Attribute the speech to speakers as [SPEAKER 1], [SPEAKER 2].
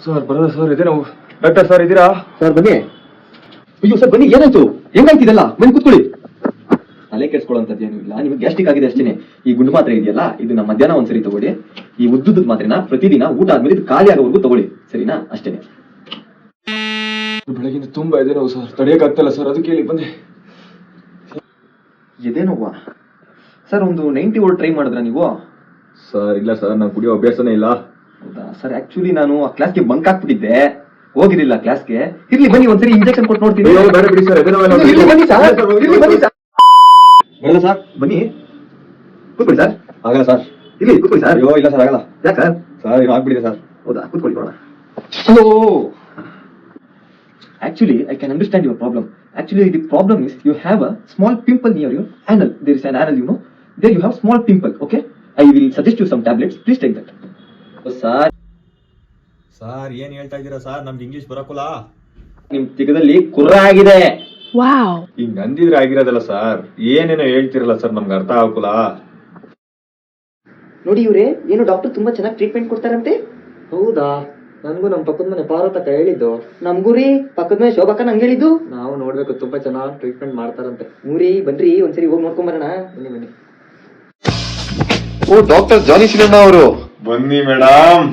[SPEAKER 1] Sir ಬರೋದ sir ಇದೆ ನಾವು ಡಾಕ್ಟರ್ ಸರ್ ಇದ್ದೀರಾ
[SPEAKER 2] ಸರ್ ಬನ್ನಿ. ಅಯ್ಯೋ ಸರ್ ಬನ್ನಿ, ಏನಾಯ್ತು? ಹೆಂಗಾಯ್ತಿದೆಲ್ಲ? ಬನ್ನಿ ಕೂತ್ಕೊಳ್ಳಿ. ತಲೆ ಕೆಡ್ಸ್ಕೊಳ್ಳೋಂಥದ್ದು ಏನೂ ಇಲ್ಲ, ನಿಮಗೆ ಗ್ಯಾಸ್ಟ್ರಿಕ್ ಆಗಿದೆ ಅಷ್ಟೇನೆ. ಈ ಗುಂಡು ಮಾತ್ರೆ ಇದೆಯಲ್ಲ, ಇದನ್ನ ಮಧ್ಯಾಹ್ನ ಒಂದ್ಸರಿ ತಗೊಳ್ಳಿ. ಈ ಉದ್ದುದ ಮಾತ್ರೆನ ಪ್ರತಿದಿನ ಊಟ ಆದ್ಮೇಲೆ ಇದು ಖಾಲಿ ಆಗೋವರೆಗೂ ತಗೊಳ್ಳಿ, ಸರಿನಾ? ಅಷ್ಟೇನೆ.
[SPEAKER 1] ಬೆಳಗಿಂದ ತುಂಬಾ ಇದೆ ನೋವು ಸರ್, ತಡೆಯಕ್ಕಾಗ್ತಲ್ಲ ಸರ್, ಅದಕ್ಕೆ ಇಲ್ಲಿ ಬಂದೆ.
[SPEAKER 2] ಎದೆ ನೋವಾ? ಸರ್ ಒಂದು 90 ವೋಲ್ಟ್ ಟ್ರೈ ಮಾಡಿದ್ರ ನೀವು?
[SPEAKER 1] ಸರ್ ಇಲ್ಲ ಸರ್, ನಾನು ಕುಡಿಯೋ ಅಭ್ಯಾಸನೇ ಇಲ್ಲ.
[SPEAKER 2] ಹೌದಾ ಸರ್? ಆಕ್ಚುಲಿ ನಾನು ಆ ಕ್ಲಾಸ್ಗೆ ಬಂಕ್ ಹಾಕ್ಬಿಟ್ಟಿದ್ದೆ, ಹೋಗಿರ್ಲಿಲ್ಲ ಕ್ಲಾಸ್ಗೆ. ಇರ್ಲಿ ಬನ್ನಿ, ಒಂದ್ಸರಿ ಇಂಜೆಕ್ಷನ್ ಕೊಟ್ಟು ನೋಡ್ತೀನಿ.
[SPEAKER 1] ಬೇಡ ಬಿಡಿ ಸರ್,
[SPEAKER 2] ಇರ್ಲಿ ಬನ್ನಿ ಸರ್, ಇರ್ಲಿ ಬನ್ನಿ ಸರ್. ಬರಲ್ಲ ಸರ್, ಬನ್ನಿ ಕೂತ್ಕೊಳ್ಳಿ ಸರ್.
[SPEAKER 1] ಆಗಲ್ಲ ಸರ್.
[SPEAKER 2] ಇಲ್ಲಿ ಕೂತ್ಕೊಳ್ಳಿ ಸರ್.
[SPEAKER 1] ಅಯ್ಯೋ ಇಲ್ಲ ಸರ್, ಆಗಲ್ಲ.
[SPEAKER 2] ಯಾಕೆ ಸರ್?
[SPEAKER 1] ಸರ್ ಏನೋ ಆಗ್ಬಿಟ್ಟಿದೆ ಸರ್.
[SPEAKER 2] ಹೌದಾ? ಕೂತ್ಕೊಳ್ಳಿ ನೋಡೋಣ. Hello. Actually, I can understand your problem. Actually, the problem is you have a small pimple near your anal. There is an anal, you know. There you have small pimple. Okay. I will suggest you some tablets. Please take that. Sir.
[SPEAKER 1] Sir ಏನ್ ಹೇಳ್ತಾ ಇದ್ದೀರಾ sir? ನಮ್ಗೆ English ಬರಕಲ್ಲ.
[SPEAKER 2] ನಿಮ್ ತಿಗದಲ್ಲಿ ಕುರ್ರ ಆಗಿದೆ.
[SPEAKER 3] Wow.
[SPEAKER 1] ಹಿಂಗ್ ಅಂದಿದ್ರೆ ಆಗಿರೋದಲ್ಲ sir, ಏನೇನೋ ಹೇಳ್ತಿರಲ್ಲ sir, ನಮ್ಗೆ ಅರ್ಥ ಆಗಲ್ಲ.
[SPEAKER 4] ನೋಡಿ ಇವ್ರೆ, ಏನು ಡಾಕ್ಟರ್ ತುಂಬಾ ಚೆನ್ನಾಗಿ ಟ್ರೀಟ್ಮೆಂಟ್ ಕೊಡ್ತಾರಂತೆ.
[SPEAKER 5] ಹೌದಾ? ನನ್ಗೂ ನಮ್ ಪಕ್ಕದ ಮನೆ ಪಾರ್ವತಕ್ಕ ಹೇಳಿದ್ದು.
[SPEAKER 4] ನಮ್ಗೂ ರೀ ಪಕ್ಕದ ಮೇಲೆ ಶೋಭಕ್ಕ ನಂಗೆ ಹೇಳಿದ್ದು.
[SPEAKER 5] ನಾವು ನೋಡ್ಬೇಕು, ತುಂಬಾ ಚೆನ್ನಾಗಿ ಟ್ರೀಟ್ಮೆಂಟ್ ಮಾಡ್ತಾರಂತೆ.
[SPEAKER 4] ಮೂರಿ ಬನ್ರಿ ಒಂದ್ಸರಿ ಹೋಗಿ ನೋಡ್ಕೊಂಡ್ ಬರೋಣ.
[SPEAKER 5] ಬನ್ನಿ ಬನ್ನಿ.
[SPEAKER 2] ಓ ಡಾಕ್ಟರ್ ಜಾನಿ ಸಿನಣ್ಣ ಅವರು.
[SPEAKER 1] ಬನ್ನಿ ಮೇಡಮ್.